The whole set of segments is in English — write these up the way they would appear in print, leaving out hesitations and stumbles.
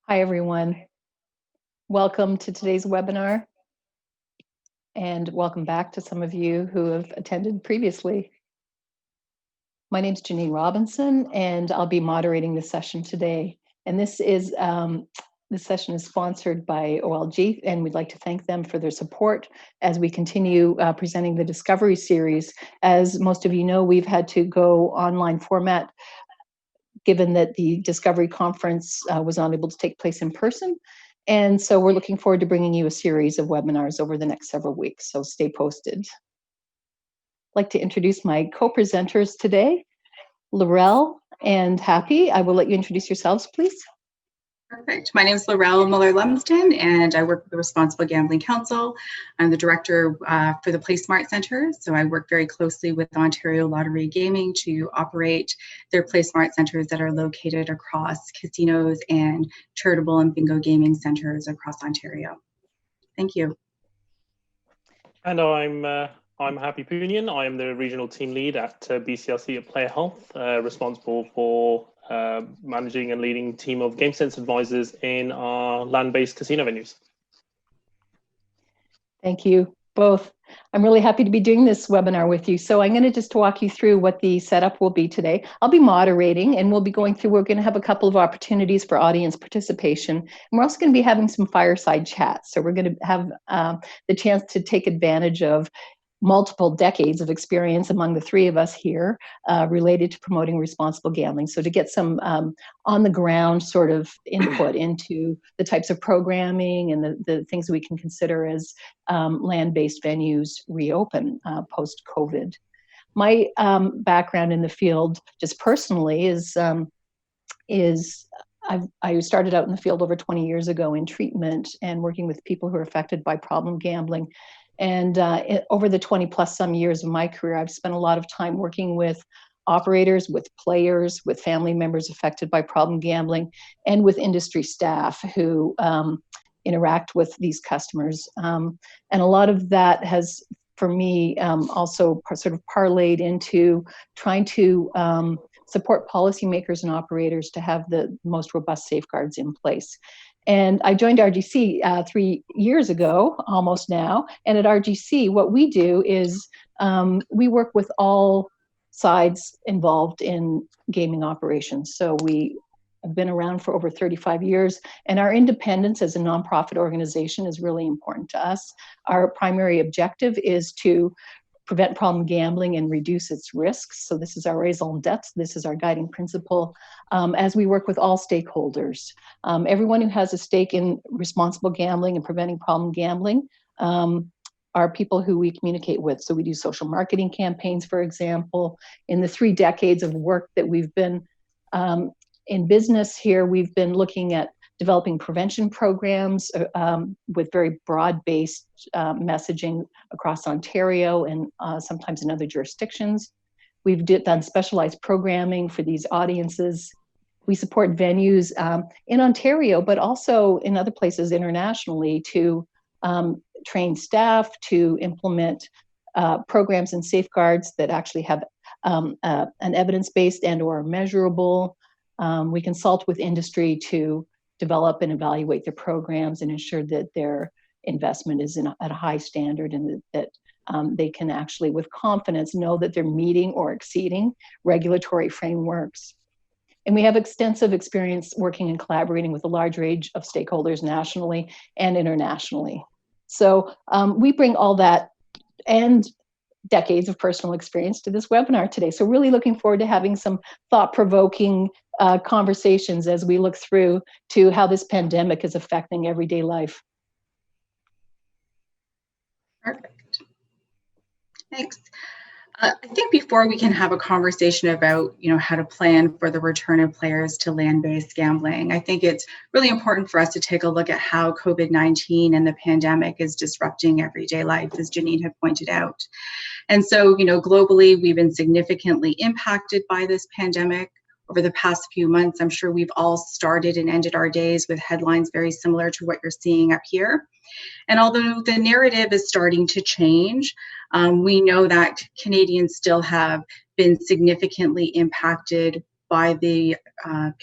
Hi, everyone. Welcome to today's webinar, and welcome back to some of you who have attended previously. My name is Janine Robinson, and I'll be moderating the session today. And this session is sponsored by OLG, and we'd like to thank them for their support as we continue presenting the Discovery Series. As most of you know, we've had to go online format given that the Discovery Conference was not able to take place in person. And so we're looking forward to bringing you a series of webinars over the next several weeks, so stay posted. I'd like to introduce my co-presenters today, Laurel and Happy. I will let you introduce yourselves, please. Perfect. My name is Laurel Muller-Lumsden, and I work with the Responsible Gambling Council. I'm the director for the PlaySmart Centre, so I work very closely with Ontario Lottery Gaming to operate their PlaySmart Centres that are located across casinos and charitable and bingo gaming centres across Ontario. Thank you. And I'm Happy Poonian. I am the regional team lead at BCLC at Player Health, responsible for managing and leading a team of GameSense advisors in our land-based casino venues. Thank you both. I'm really happy to be doing this webinar with you. So I'm going to just walk you through what the setup will be today. I'll be moderating, and we'll be going through, we're going to have a couple of opportunities for audience participation. And we're also going to be having some fireside chats. So we're going to have the chance to take advantage of multiple decades of experience among the three of us here related to promoting responsible gambling. So to get some on the ground sort of input into the types of programming and the things that we can consider as land-based venues reopen post-COVID. My background in the field, just personally, is I started out in the field over 20 years ago in treatment and working with people who are affected by problem gambling. And over the 20 plus some years of my career, I've spent a lot of time working with operators, with players, with family members affected by problem gambling, and with industry staff who interact with these customers. And a lot of that has, for me, also sort of parlayed into trying to support policymakers and operators to have the most robust safeguards in place. And I joined RGC 3 years ago, almost now. And at RGC, what we do is we work with all sides involved in gaming operations. So we have been around for over 35 years, and our independence as a nonprofit organization is really important to us. Our primary objective is to prevent problem gambling and reduce its risks. So this is our raison d'etre. This is our guiding principle as we work with all stakeholders. Everyone who has a stake in responsible gambling and preventing problem gambling are people who we communicate with. So we do social marketing campaigns, for example. In the 3 decades of work that we've been in business here, we've been looking at developing prevention programs with very broad-based messaging across Ontario and sometimes in other jurisdictions. We've done specialized programming for these audiences. We support venues in Ontario, but also in other places internationally to train staff, to implement programs and safeguards that actually have an evidence-based and or measurable. We consult with industry to develop and evaluate their programs and ensure that their investment is at a high standard and that they can actually, with confidence, know that they're meeting or exceeding regulatory frameworks. And we have extensive experience working and collaborating with a large range of stakeholders nationally and internationally. So we bring all that and decades of personal experience to this webinar today. So really looking forward to having some thought-provoking conversations as we look through to how this pandemic is affecting everyday life. Perfect. Thanks. I think before we can have a conversation about, how to plan for the return of players to land-based gambling, I think it's really important for us to take a look at how COVID-19 and the pandemic is disrupting everyday life, as Janine had pointed out. And so, globally, we've been significantly impacted by this pandemic. Over the past few months, I'm sure we've all started and ended our days with headlines very similar to what you're seeing up here. And although the narrative is starting to change, we know that Canadians still have been significantly impacted by the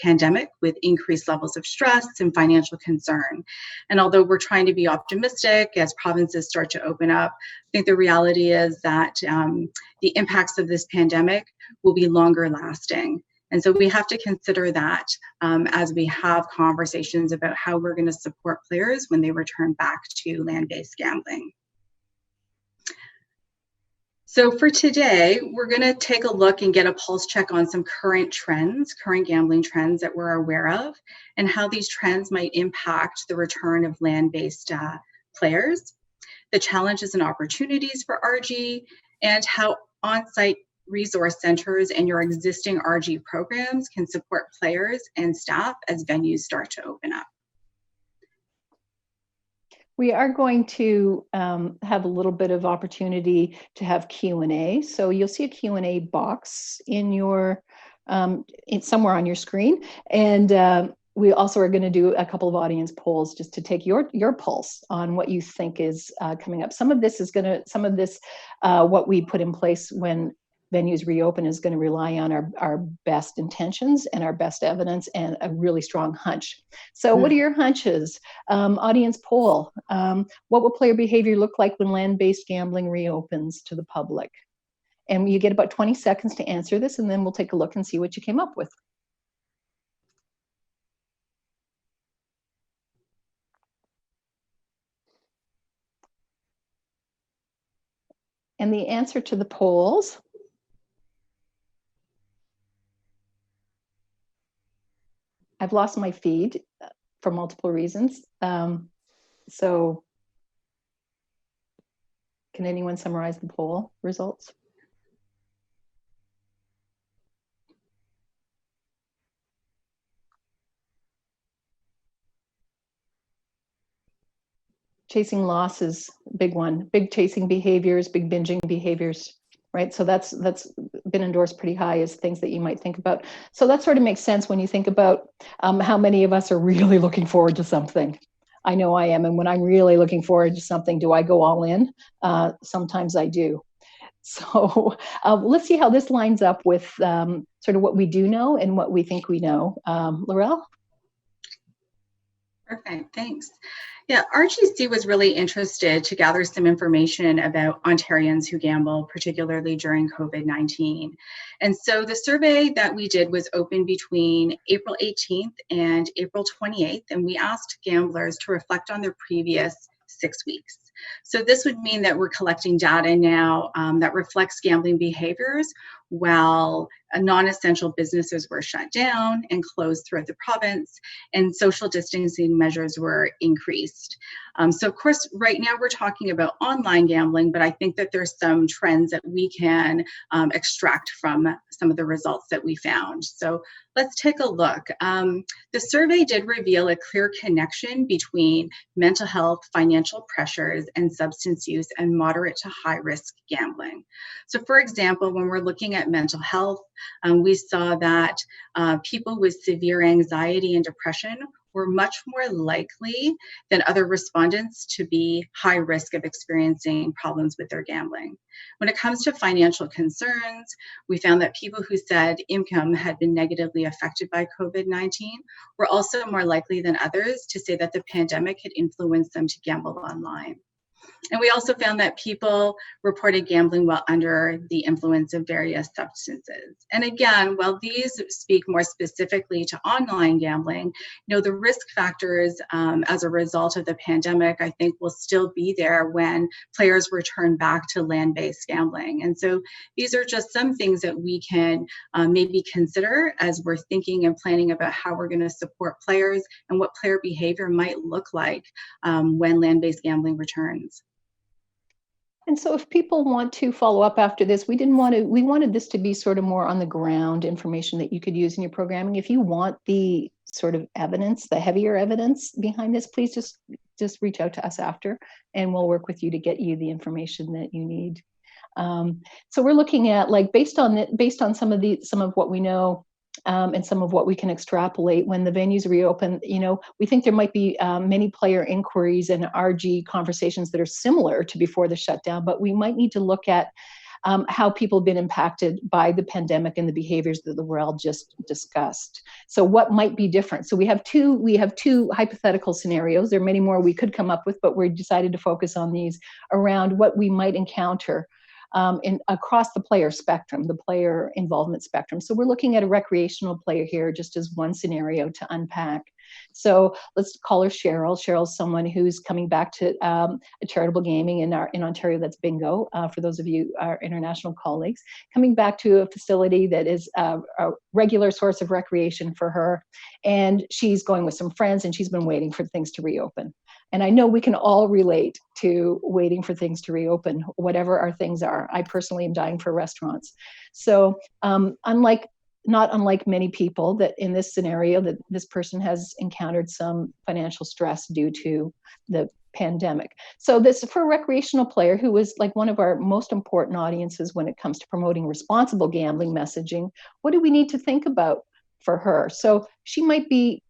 pandemic with increased levels of stress and financial concern. And although we're trying to be optimistic as provinces start to open up, I think the reality is that the impacts of this pandemic will be longer lasting. And so we have to consider that as we have conversations about how we're going to support players when they return back to land-based gambling. So for today, we're going to take a look and get a pulse check on some current trends, current gambling trends that we're aware of, and how these trends might impact the return of land-based players, the challenges and opportunities for RG, and how on-site resource centers and your existing RG programs can support players and staff as venues start to open up. We are going to have a little bit of opportunity to have Q&A. So you'll see a Q&A box in your, it's somewhere on your screen. And we also are going to do a couple of audience polls just to take your pulse on what you think is coming up. Some of this, what we put in place when venues reopen is going to rely on our best intentions and our best evidence and a really strong hunch. So what are your hunches? Audience poll. What will player behavior look like when land-based gambling reopens to the public? And you get about 20 seconds to answer this, and then we'll take a look and see what you came up with. And the answer to the polls. I've lost my feed for multiple reasons. So can anyone summarize the poll results? Chasing losses, big one. Big chasing behaviors, big binging behaviors, right? So that's been endorsed pretty high as things that you might think about. So that sort of makes sense when you think about how many of us are really looking forward to something. I know I am, and when I'm really looking forward to something, do I go all in? Sometimes I do. So let's see how this lines up with sort of what we do know and what we think we know. Laurel? Perfect, thanks. Yeah, RGIC was really interested to gather some information about Ontarians who gamble, particularly during COVID-19. And so the survey that we did was open between April 18th and April 28th, and we asked gamblers to reflect on their previous 6 weeks. So this would mean that we're collecting data now that reflects gambling behaviors while non-essential businesses were shut down and closed throughout the province, and social distancing measures were increased. So of course, right now we're talking about online gambling, but I think that there's some trends that we can extract from some of the results that we found. So let's take a look. The survey did reveal a clear connection between mental health, financial pressures, and substance use and moderate to high risk gambling. So for example, when we're looking at mental health, we saw that people with severe anxiety and depression were much more likely than other respondents to be high risk of experiencing problems with their gambling. When it comes to financial concerns, we found that people who said income had been negatively affected by COVID-19 were also more likely than others to say that the pandemic had influenced them to gamble online. And we also found that people reported gambling while under the influence of various substances. And again, while these speak more specifically to online gambling, the risk factors as a result of the pandemic, I think, will still be there when players return back to land-based gambling. And so these are just some things that we can maybe consider as we're thinking and planning about how we're going to support players and what player behavior might look like when land-based gambling returns. And so if people want to follow up after this, we wanted this to be sort of more on the ground information that you could use in your programming. If you want the sort of evidence, the heavier evidence behind this, please just reach out to us after, and we'll work with you to get you the information that you need. So we're looking at, like, based on some of what we know, and some of what we can extrapolate when the venues reopen, we think there might be many player inquiries and RG conversations that are similar to before the shutdown, but we might need to look at how people have been impacted by the pandemic and the behaviors that Laurel just discussed. So what might be different? So we have two hypothetical scenarios. There are many more we could come up with, but we decided to focus on these around what we might encounter across the player spectrum, the player involvement spectrum. So we're looking at a recreational player here just as one scenario to unpack. So let's call her Cheryl. Cheryl's someone who's coming back to a charitable gaming in Ontario, that's bingo, for those of you, our international colleagues, coming back to a facility that is a regular source of recreation for her. And she's going with some friends, and she's been waiting for things to reopen. And I know we can all relate to waiting for things to reopen, whatever our things are. I personally am dying for restaurants. So not unlike many people, that in this scenario, that this person has encountered some financial stress due to the pandemic. So this, for a recreational player who is like one of our most important audiences when it comes to promoting responsible gambling messaging, what do we need to think about for her? So she might be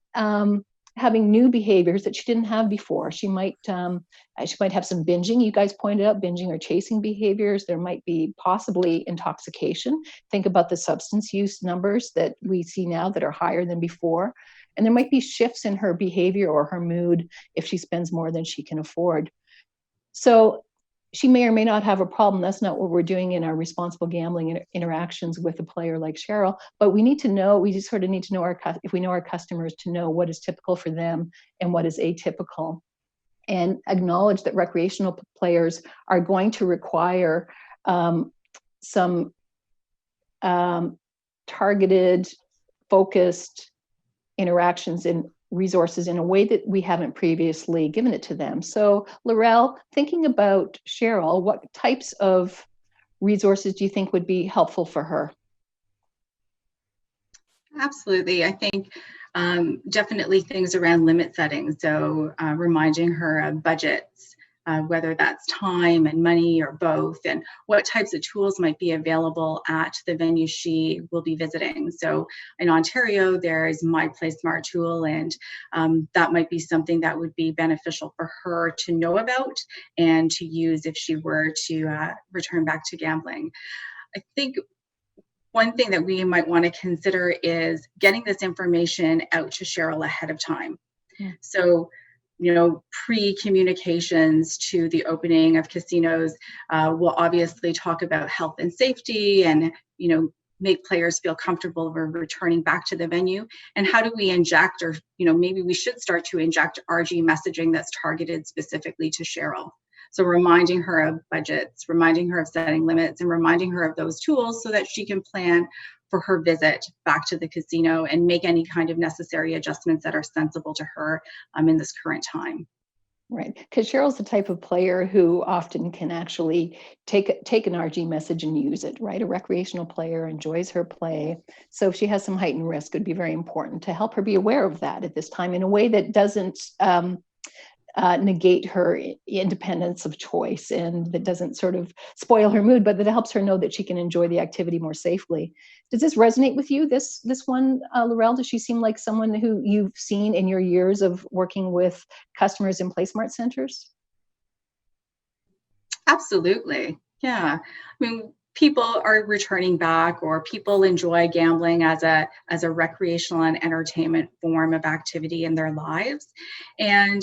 having new behaviors that she didn't have before. She might have some binging. You guys pointed out binging or chasing behaviors. There might be possibly intoxication. Think about the substance use numbers that we see now that are higher than before. And there might be shifts in her behavior or her mood if she spends more than she can afford. So she may or may not have a problem. That's not what we're doing in our responsible gambling interactions with a player like Cheryl. But we need to know, we just sort of need to know if we know our customers, to know what is typical for them and what is atypical. And acknowledge that recreational players are going to require some targeted, focused interactions and resources in a way that we haven't previously given it to them. So Laurel, thinking about Cheryl, what types of resources do you think would be helpful for her? Absolutely. I think definitely things around limit setting. So reminding her of budgets, whether that's time and money or both, and what types of tools might be available at the venue she will be visiting. So in Ontario, there's My Play Smart tool, and that might be something that would be beneficial for her to know about and to use if she were to return back to gambling. I think one thing that we might want to consider is getting this information out to Cheryl ahead of time. Yeah. So, pre-communications to the opening of casinos will obviously talk about health and safety and, make players feel comfortable returning back to the venue. And how do we inject, or, maybe we should start to inject RG messaging that's targeted specifically to Cheryl. So reminding her of budgets, reminding her of setting limits, and reminding her of those tools so that she can plan for her visit back to the casino and make any kind of necessary adjustments that are sensible to her in this current time. Right, because Cheryl's the type of player who often can actually take an RG message and use it, right? A recreational player enjoys her play. So if she has some heightened risk, it would be very important to help her be aware of that at this time in a way that doesn't negate her independence of choice, and that doesn't sort of spoil her mood, but that helps her know that she can enjoy the activity more safely. Does this resonate with you, this one, Laurel? Does she seem like someone who you've seen in your years of working with customers in PlaySmart centers? Absolutely. Yeah. I mean, people are returning back, or people enjoy gambling as a recreational and entertainment form of activity in their lives. And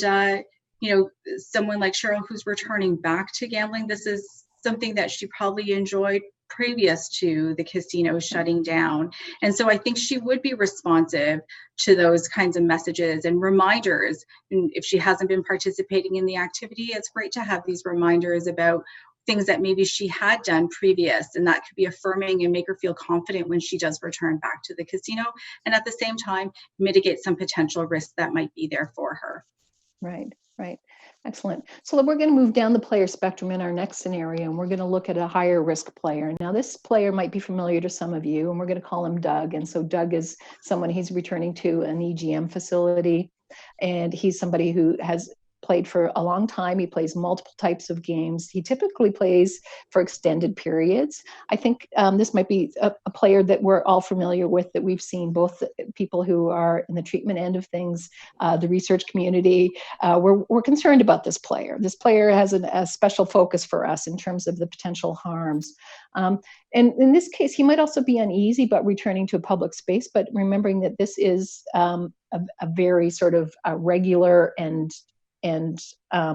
someone like Cheryl who's returning back to gambling, this is something that she probably enjoyed previous to the casino shutting down. And so I think she would be responsive to those kinds of messages and reminders. And if she hasn't been participating in the activity, it's great to have these reminders about things that maybe she had done previous, and that could be affirming and make her feel confident when she does return back to the casino, and at the same time mitigate some potential risks that might be there for her. Right. Excellent. So we're going to move down the player spectrum in our next scenario, and we're going to look at a higher risk player. Now, this player might be familiar to some of you, and we're going to call him Doug. And so Doug is someone, he's returning to an EGM facility, and he's somebody who has played for a long time. He plays multiple types of games. He typically plays for extended periods. I think this might be a player that we're all familiar with, that we've seen, both people who are in the treatment end of things, the research community. We're concerned about this player. This player has a special focus for us in terms of the potential harms. And in this case, he might also be uneasy about returning to a public space, but remembering that this is a very sort of regular and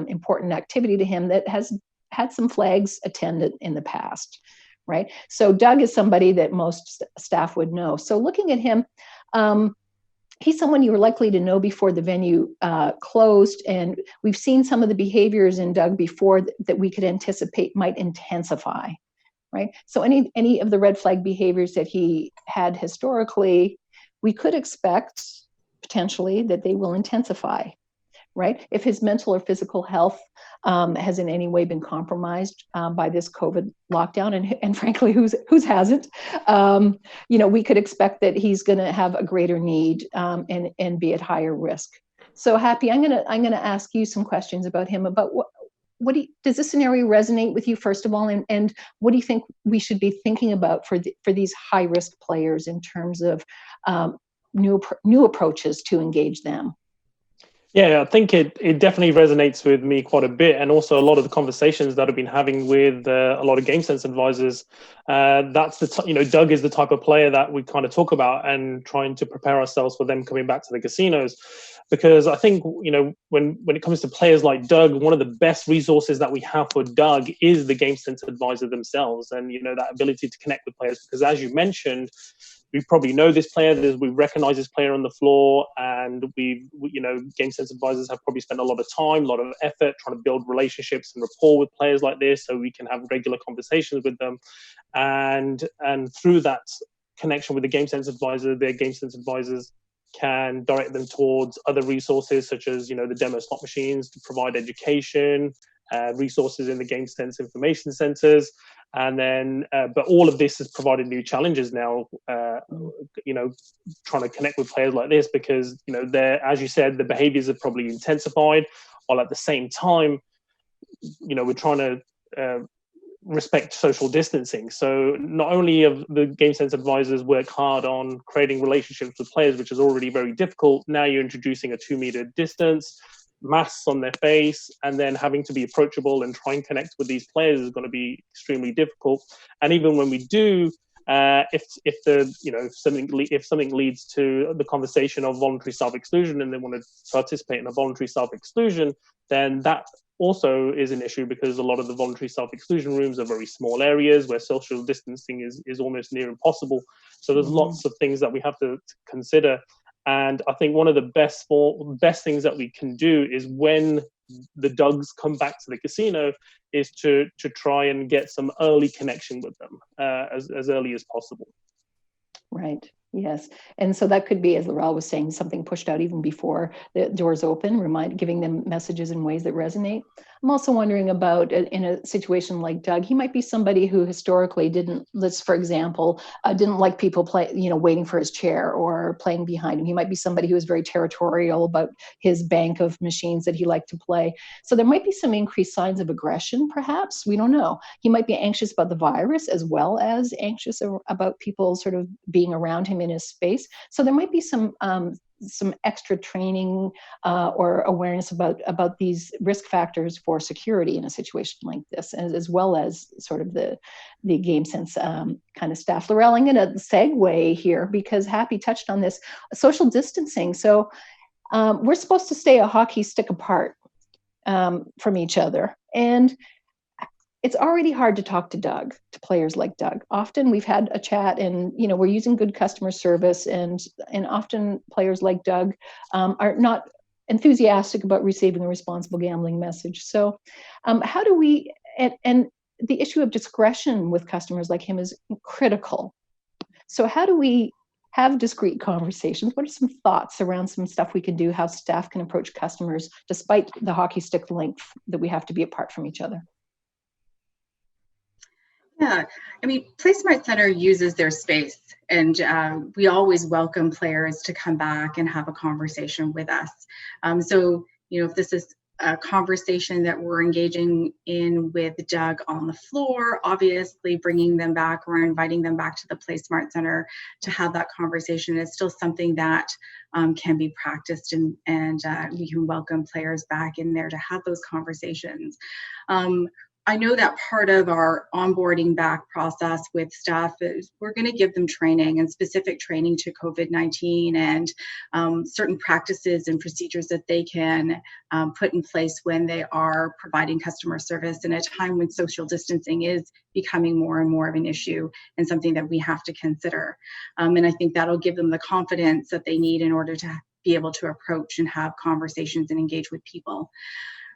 important activity to him that has had some flags attended in the past, right? So Doug is somebody that most staff would know. So looking at him, he's someone you were likely to know before the venue closed, and we've seen some of the behaviors in Doug before that we could anticipate might intensify, right? So any of the red flag behaviors that he had historically, we could expect potentially that they will intensify, right? If his mental or physical health has in any way been compromised by this COVID lockdown, and frankly, whose hasn't, we could expect that he's going to have a greater need and be at higher risk. So Happy, I'm gonna ask you some questions about him, about does this scenario resonate with you, first of all, and what do you think we should be thinking about for these high risk players in terms of new approaches to engage them? Yeah, I think it definitely resonates with me quite a bit, and also a lot of the conversations that I've been having with a lot of game sense advisors. That's Doug is the type of player that we kind of talk about, and trying to prepare ourselves for them coming back to the casinos. Because I think, when it comes to players like Doug, one of the best resources that we have for Doug is the game sense advisor themselves, and that ability to connect with players. Because as you mentioned, we probably know this player, we recognize this player on the floor, and game sense advisors have probably spent a lot of time, a lot of effort trying to build relationships and rapport with players like this, so we can have regular conversations with them, and through that connection with the game sense advisor, their game sense advisors can direct them towards other resources, such as the demo slot machines to provide education, resources in the game sense information centers. And then, but all of this has provided new challenges now, trying to connect with players like this, because, as you said, the behaviors have probably intensified, while at the same time, we're trying to respect social distancing. So not only have the game sense advisors worked hard on creating relationships with players, which is already very difficult, now you're introducing a 2-meter distance, masks on their face, and then having to be approachable and try and connect with these players is going to be extremely difficult. And even when we do, if something leads to the conversation of voluntary self-exclusion, and they want to participate in a voluntary self-exclusion, then that also is an issue, because a lot of the voluntary self-exclusion rooms are very small areas where social distancing is almost near impossible. So there's lots of things that we have to consider. And I think one of the best things that we can do is, when the Dougs come back to the casino, is to try and get some early connection with them as early as possible. Right. Yes. And so that could be, as Laurel was saying, something pushed out even before the doors open, giving them messages in ways that resonate. I'm also wondering about, in a situation like Doug, he might be somebody who historically didn't like people waiting for his chair or playing behind him. He might be somebody who was very territorial about his bank of machines that he liked to play. So there might be some increased signs of aggression, perhaps. We don't know. He might be anxious about the virus, as well as anxious about people sort of being around him in his space. So there might be some extra training or awareness about these risk factors for security in a situation like this, as well as sort of the game sense kind of staff. Laurel, I'm going to segue here, because Happy touched on this, social distancing. So we're supposed to stay a hockey stick apart from each other, and it's already hard to talk to players like Doug. Often we've had a chat, and we're using good customer service, and often players like Doug are not enthusiastic about receiving a responsible gambling message. So how do we, and the issue of discretion with customers like him is critical. So how do we have discreet conversations? What are some thoughts around some stuff we can do, how staff can approach customers despite the hockey stick length that we have to be apart from each other? Yeah, Play Smart Center uses their space, and we always welcome players to come back and have a conversation with us. So, if this is a conversation that we're engaging in with Doug on the floor, obviously bringing them back or inviting them back to the Play Smart Center to have that conversation is still something that can be practiced, and we can welcome players back in there to have those conversations. I know that part of our onboarding back process with staff is we're going to give them training and specific training to COVID-19 and certain practices and procedures that they can put in place when they are providing customer service in a time when social distancing is becoming more and more of an issue and something that we have to consider. And I think that'll give them the confidence that they need in order to be able to approach and have conversations and engage with people.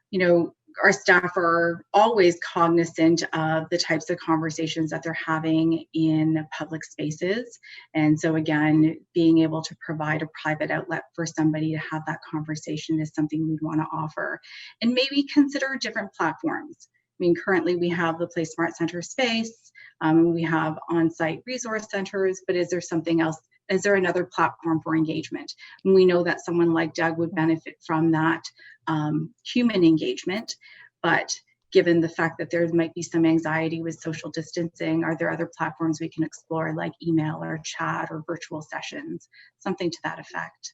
You know, our staff are always cognizant of the types of conversations that they're having in public spaces. And so again, being able to provide a private outlet for somebody to have that conversation is something we'd want to offer. And maybe consider different platforms. I mean, currently we have the Play Smart Center space, we have on-site resource centers, but is there something else? Is there another platform for engagement? And we know that someone like Doug would benefit from that human engagement, but given the fact that there might be some anxiety with social distancing, are there other platforms we can explore like email or chat or virtual sessions, something to that effect?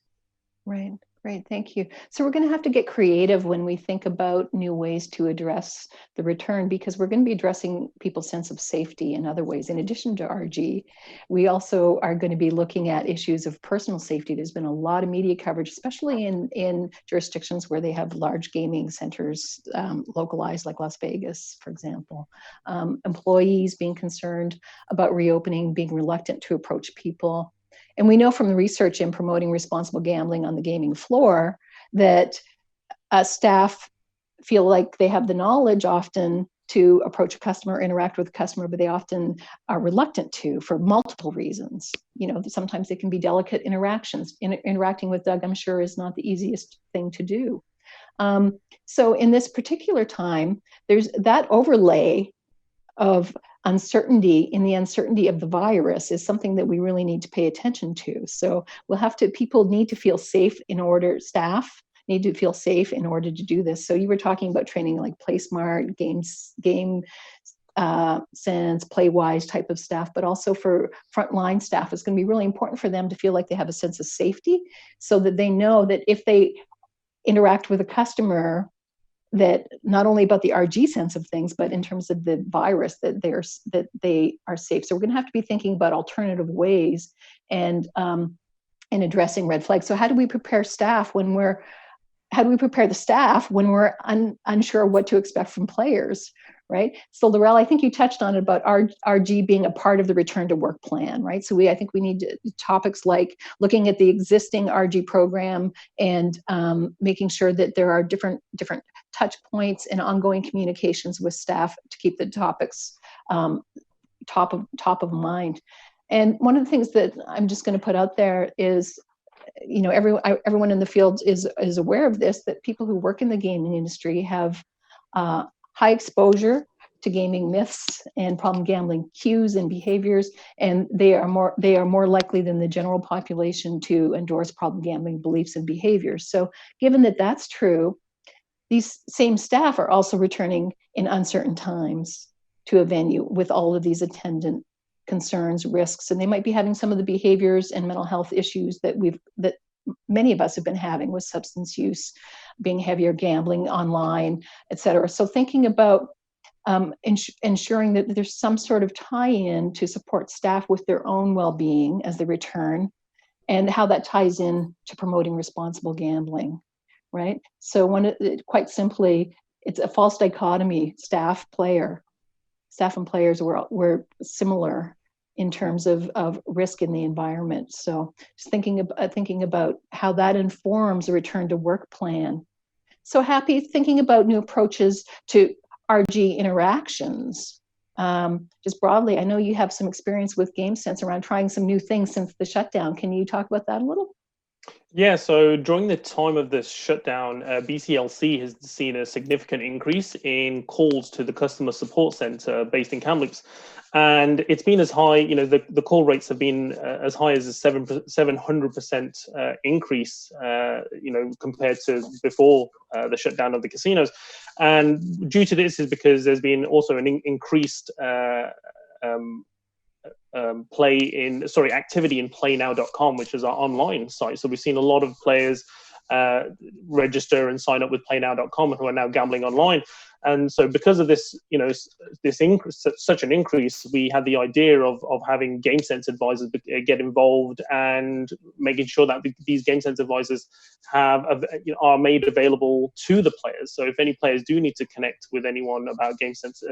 Right. Great, thank you. So we're going to have to get creative when we think about new ways to address the return, because we're going to be addressing people's sense of safety in other ways. In addition to RG, we also are going to be looking at issues of personal safety. There's been a lot of media coverage, especially in jurisdictions where they have large gaming centers localized, like Las Vegas, for example. Employees being concerned about reopening, being reluctant to approach people. And we know from the research in promoting responsible gambling on the gaming floor that staff feel like they have the knowledge often to approach a customer, interact with a customer, but they often are reluctant to for multiple reasons. You know, sometimes they can be delicate interactions. Interacting with Doug, I'm sure, is not the easiest thing to do. So in this particular time, there's that overlay of uncertainty in the uncertainty of the virus is something that we really need to pay attention to. So people need to feel safe staff need to feel safe in order to do this. So you were talking about training like PlaySmart, game sense, PlayWise type of staff, but also for frontline staff, it's going to be really important for them to feel like they have a sense of safety so that they know that if they interact with a customer, that not only about the RG sense of things, but in terms of the virus, that they are safe. So we're going to have to be thinking about alternative ways and addressing red flags. So how do we prepare the staff when we're unsure what to expect from players, right? So Laurel, I think you touched on it about RG being a part of the return to work plan, right? So I think we need topics like looking at the existing RG program and making sure that there are different touch points and ongoing communications with staff to keep the topics top of mind. And one of the things that I'm just going to put out there is, you know, everyone in the field is aware of this, that people who work in the gaming industry have high exposure to gaming myths and problem gambling cues and behaviors, and they are more likely than the general population to endorse problem gambling beliefs and behaviors. So given that that's true, these same staff are also returning in uncertain times to a venue with all of these attendant concerns, risks, and they might be having some of the behaviors and mental health issues that many of us have been having with substance use, being heavier, gambling online, et cetera. So thinking about ensuring that there's some sort of tie-in to support staff with their own well-being as they return, and how that ties in to promoting responsible gambling, right? So quite simply, it's a false dichotomy, staff and players were similar in terms of risk in the environment. So just thinking about how that informs a return to work plan. So Happy, thinking about new approaches to RG interactions. Just broadly, I know you have some experience with GameSense around trying some new things since the shutdown. Can you talk about that a little? Yeah, so during the time of this shutdown, BCLC has seen a significant increase in calls to the customer support center based in Kamloops. And it's been as high, the call rates have been as high as a 700% increase, compared to before the shutdown of the casinos. And due to this is because there's been also an increased activity in playnow.com, which is our online site. So we've seen a lot of players register and sign up with playnow.com who are now gambling online. And so because of this, such an increase, we had the idea of having game sense advisors get involved and making sure that these game sense advisors are made available to the players. So if any players do need to connect with anyone about game sense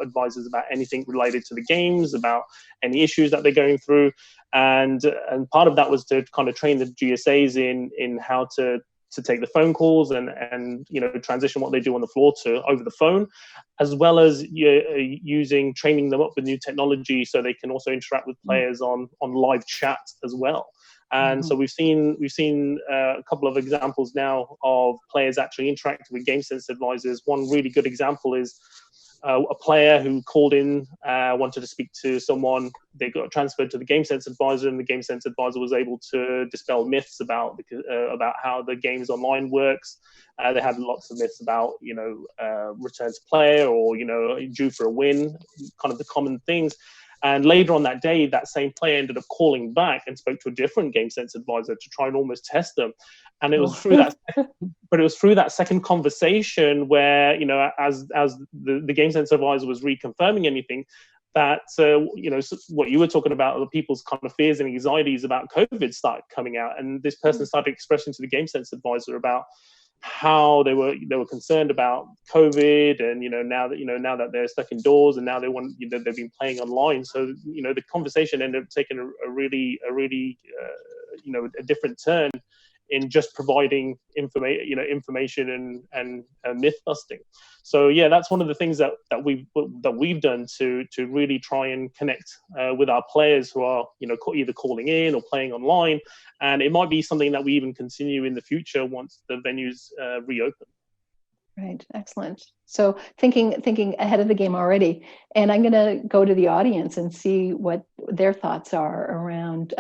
advisors about anything related to the games, about any issues that they're going through, and part of that was to kind of train the GSAs in how to take the phone calls and transition what they do on the floor to over the phone, as well as training them up with new technology so they can also interact with players on live chat as well. And so we've seen a couple of examples now of players actually interacting with game sense advisors. One really good example is a player who called in, wanted to speak to someone. They got transferred to the game sense advisor, and the game sense advisor was able to dispel myths about how the games online works. They had lots of myths about return to play or due for a win, kind of the common things. And later on that day, that same player ended up calling back and spoke to a different game sense advisor to try and almost test them. And it was through that second conversation where, as the game sense advisor was reconfirming anything, that what you were talking about, the people's kind of fears and anxieties about COVID started coming out, and this person started expressing to the game sense advisor about how they were concerned about COVID, and now that they're stuck indoors, and now they've been playing online. So the conversation ended up taking a really a different turn in just providing information and myth busting. So yeah, that's one of the things that we've done to really try and connect with our players who are either calling in or playing online, and it might be something that we even continue in the future once the venues reopen. Right, excellent. So thinking ahead of the game already, and I'm going to go to the audience and see what their thoughts are around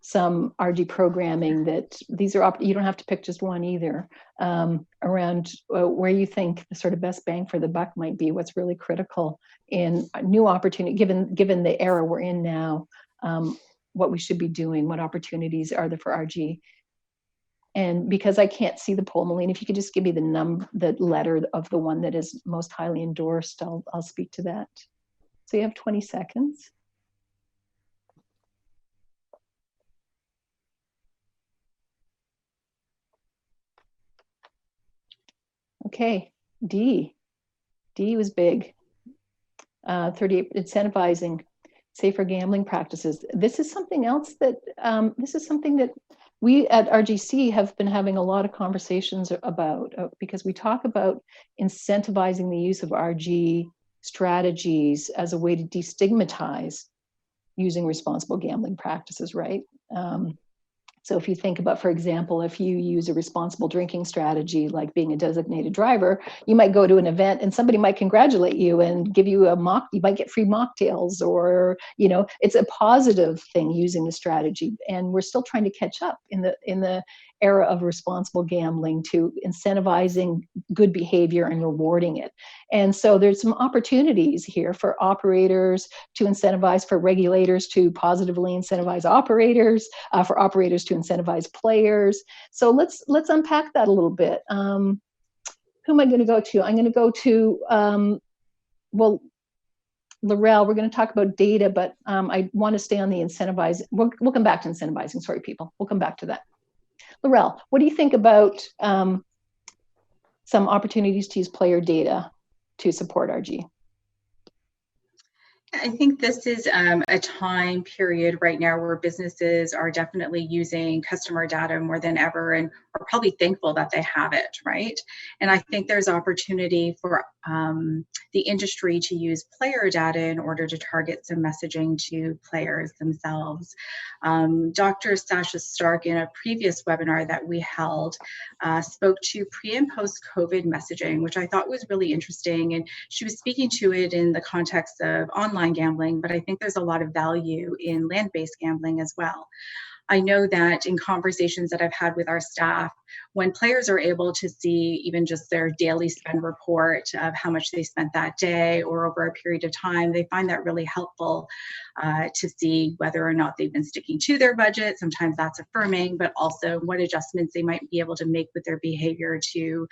some RG programming. That these are you don't have to pick just one either, around where you think the sort of best bang for the buck might be, what's really critical in a new opportunity given the era we're in now, what we should be doing, what opportunities are there for RG. And because I can't see the poll, Malene, if you could just give me the letter of the one that is most highly endorsed, I'll speak to that. So you have 20 seconds. Okay, D was big. 38, incentivizing safer gambling practices. This is something else that we at RGC have been having a lot of conversations about, because we talk about incentivizing the use of RG strategies as a way to destigmatize using responsible gambling practices, right? So if you think about, for example, if you use a responsible drinking strategy, like being a designated driver, you might go to an event and somebody might congratulate you and give you you might get free mocktails, or, it's a positive thing using the strategy. And we're still trying to catch up in the era of responsible gambling to incentivizing good behavior and rewarding it. And so there's some opportunities here for operators to incentivize, for regulators to positively incentivize operators, for operators to incentivize players. So let's unpack that a little bit. Who am I going to go to? I'm going to go to, Laurel. We're going to talk about data, but I want to stay on the incentivizing. We'll come back to incentivizing. Sorry, people. We'll come back to that. Laurel, what do you think about some opportunities to use player data to support RG? I think this is a time period right now where businesses are definitely using customer data more than ever and are probably thankful that they have it, right? And I think there's opportunity for the industry to use player data in order to target some messaging to players themselves. Dr. Sasha Stark, in a previous webinar that we held, spoke to pre and post COVID messaging, which I thought was really interesting. And she was speaking to it in the context of online gambling, but I think there's a lot of value in land-based gambling as well. I know that in conversations that I've had with our staff, when players are able to see even just their daily spend report of how much they spent that day or over a period of time, they find that really helpful to see whether or not they've been sticking to their budget. Sometimes that's affirming, but also what adjustments they might be able to make with their behavior to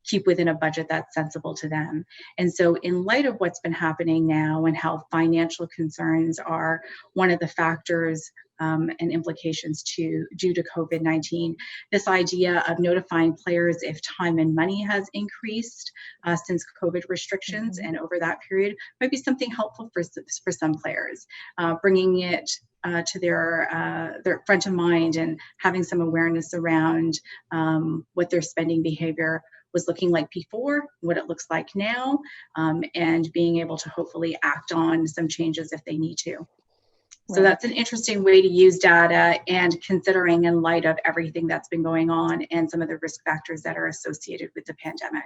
keep within a budget that's sensible to them. And so in light of what's been happening now and how financial concerns are one of the factors and implications due to COVID-19, this idea of notifying players if time and money has increased since COVID restrictions and over that period might be something helpful for some players, bringing it to their front of mind and having some awareness around what their spending behavior was looking like before, what it looks like now, and being able to hopefully act on some changes if they need to. So that's an interesting way to use data, and considering in light of everything that's been going on and some of the risk factors that are associated with the pandemic.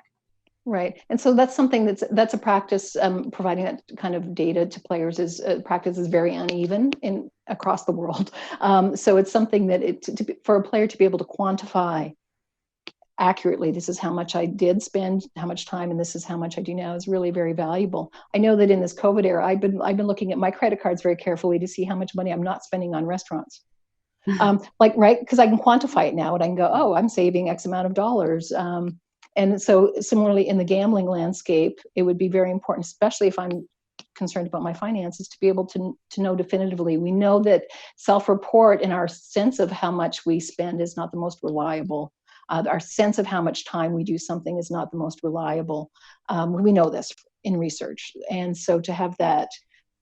Right. And so that's something that's a practice, providing that kind of data to players is practice is very uneven across the world. So it's something that for a player to be able to quantify accurately, this is how much I did spend, how much time, and this is how much I do now, is really very valuable. I know that in this COVID era, I've been looking at my credit cards very carefully to see how much money I'm not spending on restaurants. Right, because I can quantify it now, and I can go, oh, I'm saving X amount of dollars. And so similarly in the gambling landscape, it would be very important, especially if I'm concerned about my finances, to be able to know definitively. We know that self-report and our sense of how much we spend is not the most reliable. Our sense of how much time we do something is not the most reliable. We know this in research. And so to have that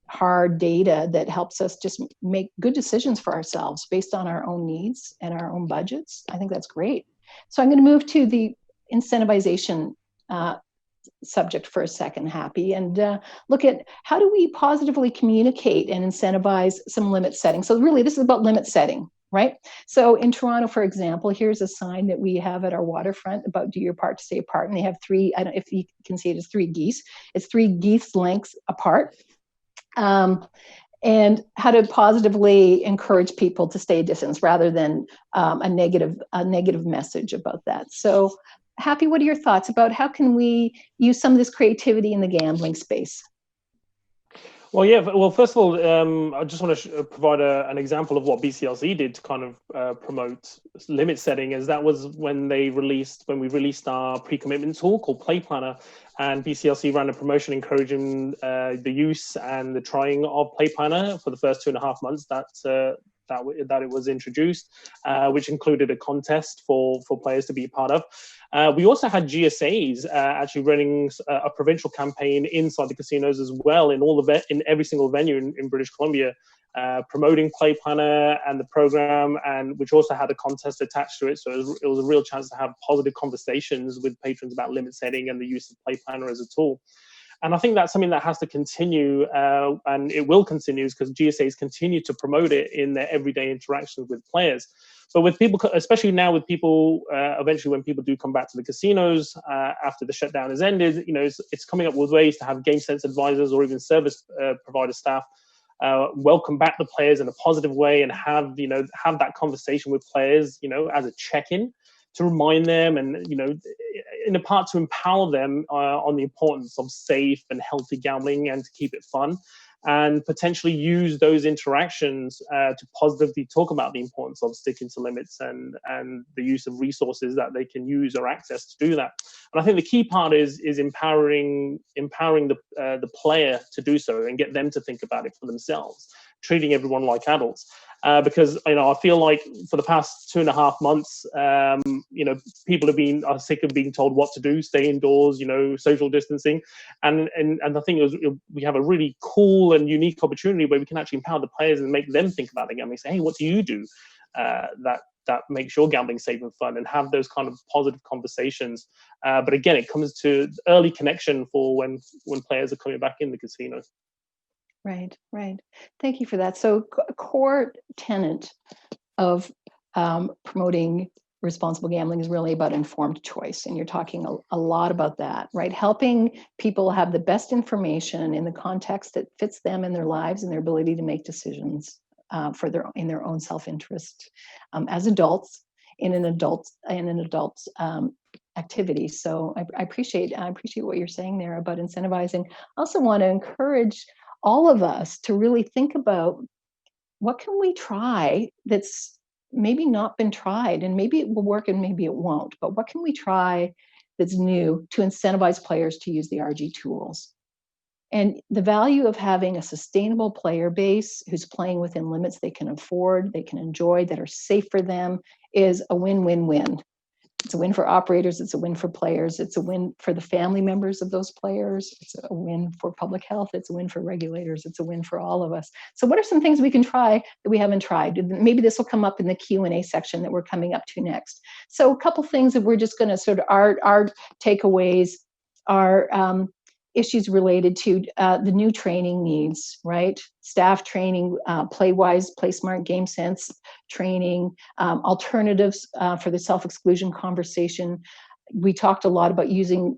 hard data that helps us just make good decisions for ourselves based on our own needs and our own budgets, I think that's great. So I'm going to move to the incentivization subject for a second, Happy, and look at how do we positively communicate and incentivize some limit setting. So really this is about limit setting. Right? So in Toronto, for example, here's a sign that we have at our waterfront about do your part to stay apart. And they have three, I don't know if you can see it as three geese. It's three geese lengths apart. And how to positively encourage people to stay a distance rather than a negative message about that. So Happy, what are your thoughts about how can we use some of this creativity in the gambling space? Well, yeah. Well, first of all, I just want to provide an example of what BCLC did to kind of promote limit setting, as that was when we released our pre-commitment tool called Play Planner, and BCLC ran a promotion encouraging the use and the trying of Play Planner for the first 2.5 months that it was introduced, which included a contest for players to be a part of. We also had GSAs actually running a provincial campaign inside the casinos as well, in every single venue in British Columbia, promoting Play Planner and the program, and which also had a contest attached to it. So it was a real chance to have positive conversations with patrons about limit setting and the use of Play Planner as a tool. And I think that's something that has to continue, and it will continue because GSAs continue to promote it in their everyday interactions with players. But with people, especially now with people, eventually when people do come back to the casinos after the shutdown has ended, it's coming up with ways to have game sense advisors or even service provider staff welcome back the players in a positive way and have that conversation with players, as a check-in, to remind them and, in a part to empower them on the importance of safe and healthy gambling and to keep it fun, and potentially use those interactions to positively talk about the importance of sticking to limits and the use of resources that they can use or access to do that. And I think the key part is empowering the player to do so and get them to think about it for themselves, treating everyone like adults. because I feel like for the past 2.5 months, people are sick of being told what to do, stay indoors, social distancing, and I think we have a really cool and unique opportunity where we can actually empower the players and make them think about the gambling. Say, hey, what do you do that makes your gambling safe and fun, and have those kind of positive conversations. But again, it comes to early connection for when players are coming back in the casino. Right. Thank you for that. So a core tenet of promoting responsible gambling is really about informed choice. And you're talking a lot about that, right? Helping people have the best information in the context that fits them in their lives and their ability to make decisions in their own self-interest as adults in an adult activity. So I appreciate what you're saying there about incentivizing. I also want to encourage all of us to really think about what can we try that's maybe not been tried, and maybe it will work and maybe it won't, but what can we try that's new to incentivize players to use the RG tools? And the value of having a sustainable player base who's playing within limits they can afford, they can enjoy, that are safe for them, is a win-win-win. It's a win for operators, it's a win for players, it's a win for the family members of those players, it's a win for public health, it's a win for regulators, it's a win for all of us. So what are some things we can try that we haven't tried? Maybe this will come up in the Q&A section that we're coming up to next. So a couple things that we're just going to sort of, our takeaways are issues related to the new training needs, right? Staff training, play-wise, play-smart, game sense training, alternatives for the self-exclusion conversation. We talked a lot about using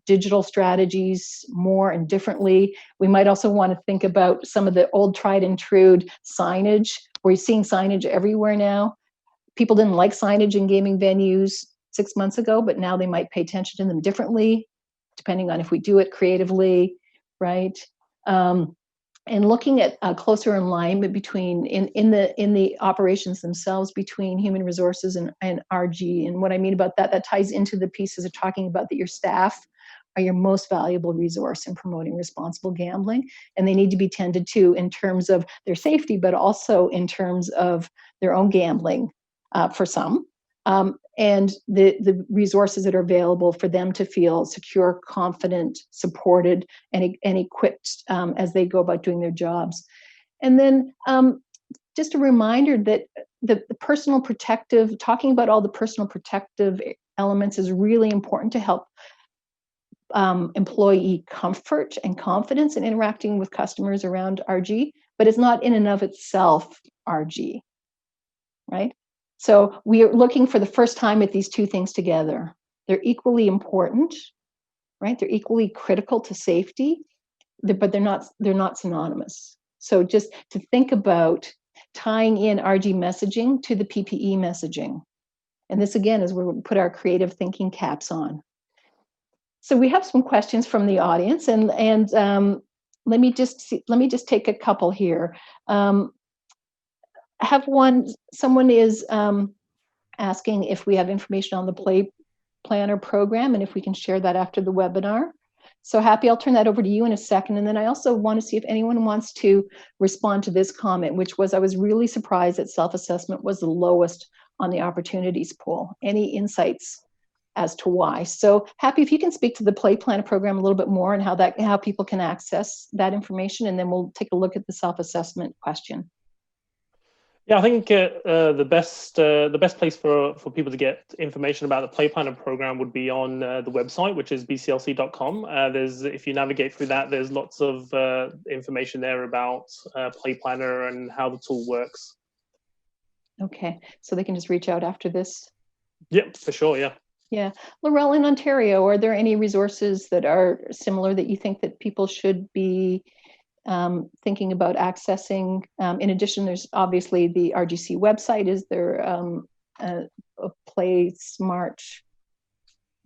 digital strategies more and differently. We might also want to think about some of the old tried and true signage. We're seeing signage everywhere now. People didn't like signage in gaming venues 6 months ago, but now they might pay attention to them differently, depending on if we do it creatively, right? And looking at a closer alignment between in the operations themselves between human resources and RG. And what I mean about that ties into the pieces of talking about that your staff are your most valuable resource in promoting responsible gambling, and they need to be tended to in terms of their safety, but also in terms of their own gambling for some. And the resources that are available for them to feel secure, confident, supported, and equipped as they go about doing their jobs. And then just a reminder that the personal protective, talking about all the personal protective elements is really important to help employee comfort and confidence in interacting with customers around RG, but it's not in and of itself RG, right? So we are looking for the first time at these two things together. They're equally important, right? They're equally critical to safety, but they're not synonymous. So just to think about tying in RG messaging to the PPE messaging. And this again is where we put our creative thinking caps on. So we have some questions from the audience, and let me just take a couple here. Someone is asking if we have information on the Play Planner program and if we can share that after the webinar. So Happy, I'll turn that over to you in a second. And then I also want to see if anyone wants to respond to this comment, which was, I was really surprised that self-assessment was the lowest on the opportunities pool. Any insights as to why? So Happy, if you can speak to the Play Planner program a little bit more and how people can access that information, and then we'll take a look at the self-assessment question. Yeah, I think the best place for people to get information about the Play Planner program would be on the website, which is bclc.com. If you navigate through that, there's lots of information there about Play Planner and how the tool works. Okay, so they can just reach out after this? Yep, for sure, yeah. Yeah. Laurel, in Ontario, are there any resources that are similar that you think that people should be thinking about accessing? In addition, there's obviously the RGC website. Is there a Play Smart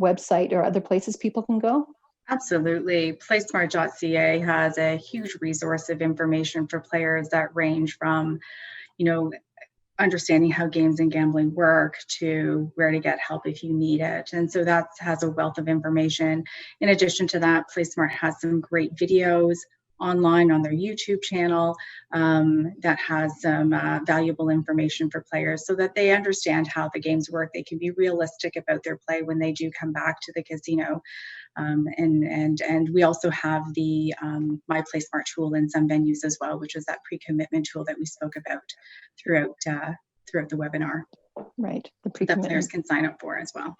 website or other places people can go? Absolutely. PlaySmart.ca has a huge resource of information for players that range from, understanding how games and gambling work to where to get help if you need it. And so that has a wealth of information. In addition to that, PlaySmart has some great videos, online on their YouTube channel that has some valuable information for players so that they understand how the games work. They can be realistic about their play when they do come back to the casino. And we also have the My Play Smart tool in some venues as well, which is that pre-commitment tool that we spoke about throughout the webinar. Right, the that pre-commitment. players can sign up for as well.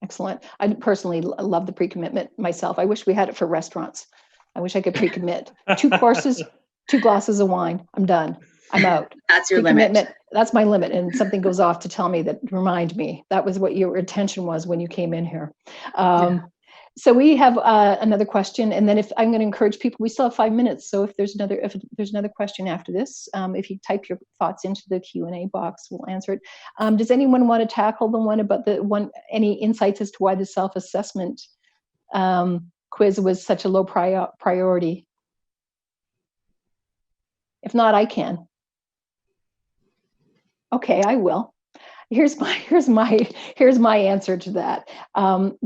Excellent. I personally love the pre-commitment myself. I wish we had it for restaurants. I wish I could pre-commit 2 courses, 2 glasses of wine. I'm done. I'm out. That's your limit. That's my limit. And something goes off to tell me that, remind me, that was what your intention was when you came in here. So we have another question, and then if I'm going to encourage people, we still have 5 minutes. So if there's another question after this, if you type your thoughts into the Q&A box, we'll answer it. Does anyone want to tackle the one about any insights as to why the self-assessment quiz was such a low priority? If not, I can. Okay, I will. Here's my answer to that,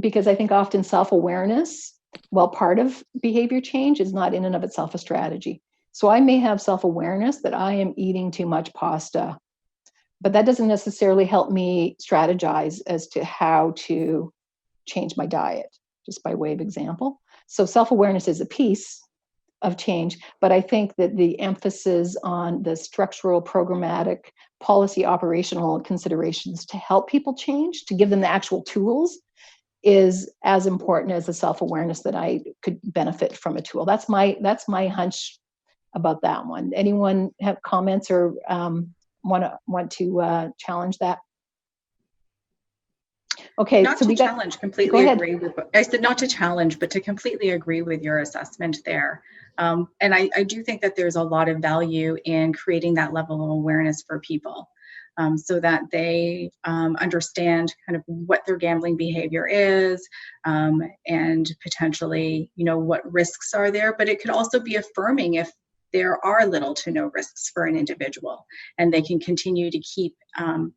because I think often self-awareness, while part of behavior change, is not in and of itself a strategy. So I may have self-awareness that I am eating too much pasta, but that doesn't necessarily help me strategize as to how to change my diet, just by way of example. So self-awareness is a piece of change, but I think that the emphasis on the structural, programmatic, policy, operational considerations to help people change, to give them the actual tools, is as important as the self-awareness that I could benefit from a tool. That's my hunch about that one. Anyone have comments or want to challenge that? Okay, not so to challenge, completely agree with. I said not to challenge, but to completely agree with your assessment there. And I do think that there's a lot of value in creating that level of awareness for people, so that they understand kind of what their gambling behavior is, and potentially, what risks are there. But it could also be affirming if there are little to no risks for an individual, and they can continue to keep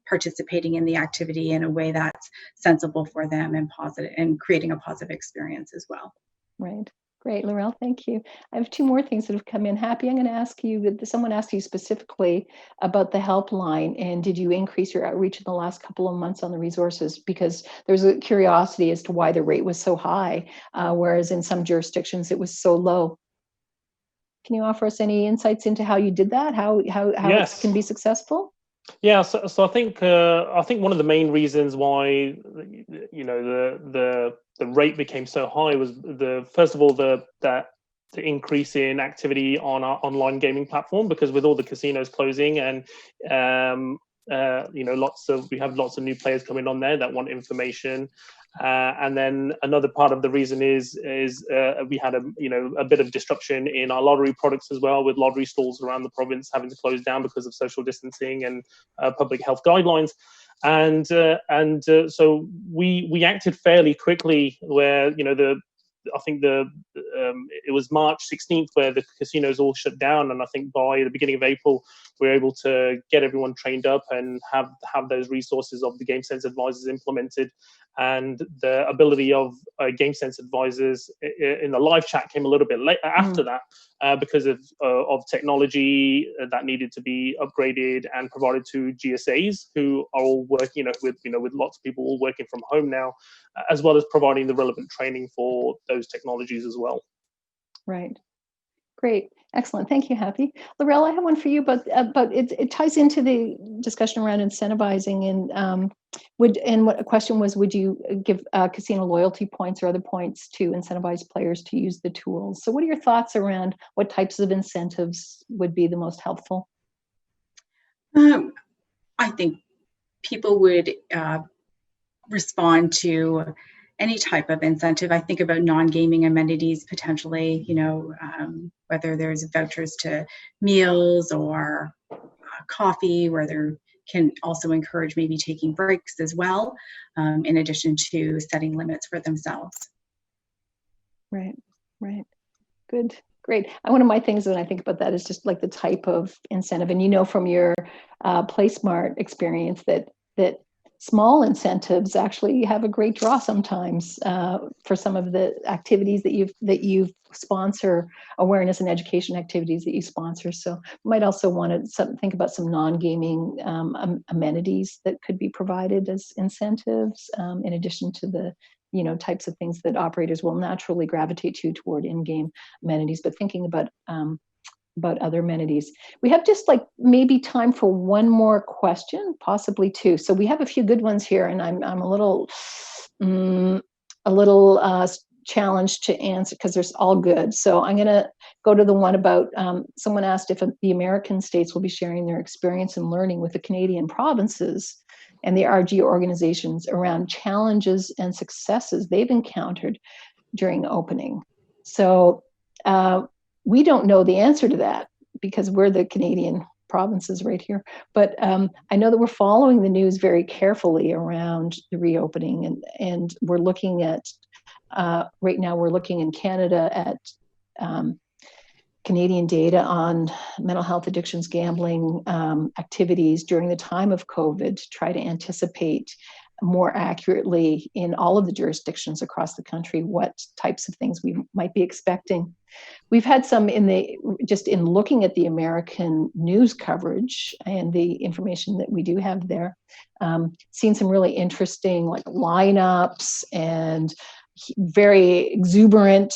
participating in the activity in a way that's sensible for them and positive, and creating a positive experience as well. Right. Great, Laurel, thank you. I have 2 more things that have come in. Happy, I'm going to ask you, someone asked you specifically about the helpline, and did you increase your outreach in the last couple of months on the resources? Because there's a curiosity as to why the rate was so high, whereas in some jurisdictions it was so low. Can you offer us any insights into how you did that? How Yes. it can be successful? Yeah, so I think one of the main reasons why the rate became so high was first of all the increase in activity on our online gaming platform, because with all the casinos closing and we have lots of new players coming on there that want information. And then another part of the reason is we had a bit of disruption in our lottery products as well, with lottery stalls around the province having to close down because of social distancing and public health guidelines. And so we acted fairly quickly, where I think it was March 16th where the casinos all shut down, and I think by the beginning of April we were able to get everyone trained up and have those resources of the Game Sense advisors implemented. And the ability of Game Sense advisors in the live chat came a little bit late after that, because of technology that needed to be upgraded and provided to GSAs, who are all working with lots of people all working from home now, as well as providing the relevant training for those technologies as well. Right. Great. Excellent. Thank you, Happy. Laurel, I have one for you, but it ties into the discussion around incentivizing. And what a question was, would you give casino loyalty points or other points to incentivize players to use the tools? So what are your thoughts around what types of incentives would be the most helpful? I think people would respond to any type of incentive. I think about non-gaming amenities potentially, whether there's vouchers to meals or coffee, where there can also encourage maybe taking breaks as well, in addition to setting limits for themselves. Right. Good. Great. One of my things when I think about that is just like the type of incentive, and from your PlaySmart experience that small incentives actually have a great draw sometimes for some of the activities that you sponsor, awareness and education activities that you sponsor. So you might also want to think about some non-gaming amenities that could be provided as incentives, in addition to the types of things that operators will naturally gravitate to toward in-game amenities, but thinking about other amenities. We have just like maybe time for one more question, possibly two. So we have a few good ones here, and I'm a little challenged to answer because they're all good. So I'm going to go to the one about someone asked if the American states will be sharing their experience and learning with the Canadian provinces and the RG organizations around challenges and successes they've encountered during opening. So we don't know the answer to that because we're the Canadian provinces right here. But I know that we're following the news very carefully around the reopening, and we're looking at, right now we're looking in Canada at Canadian data on mental health, addictions, gambling activities during the time of COVID to try to anticipate more accurately in all of the jurisdictions across the country what types of things we might be expecting. We've had some just in looking at the American news coverage and the information that we do have there, seen some really interesting like lineups and very exuberant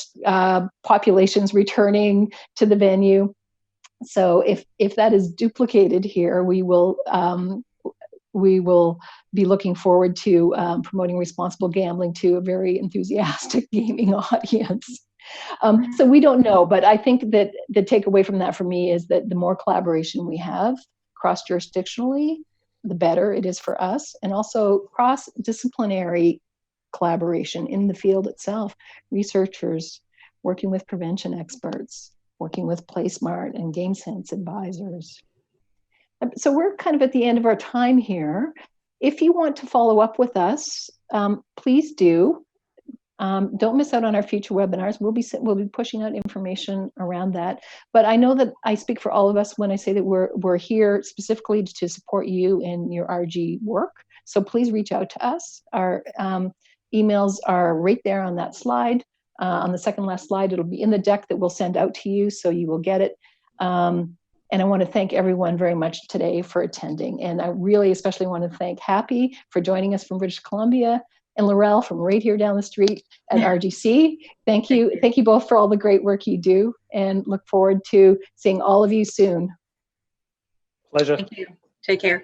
populations returning to the venue. So if that is duplicated here, we will be looking forward to promoting responsible gambling to a very enthusiastic gaming audience. So we don't know, but I think that the takeaway from that for me is that the more collaboration we have cross-jurisdictionally, the better it is for us, and also cross-disciplinary collaboration in the field itself. Researchers working with prevention experts, working with PlaySmart and GameSense advisors. So we're kind of at the end of our time here. If you want to follow up with us, please do. Don't miss out on our future webinars. We'll be pushing out information around that. But I know that I speak for all of us when I say that we're here specifically to support you in your RG work. So please reach out to us. Our emails are right there on that slide. On the second last slide, it'll be in the deck that we'll send out to you, so you will get it. And I want to thank everyone very much today for attending. And I really especially want to thank Happy for joining us from British Columbia, and Laurel from right here down the street at RGC. Thank you. Thank you both for all the great work you do, and look forward to seeing all of you soon. Pleasure. Thank you. Take care.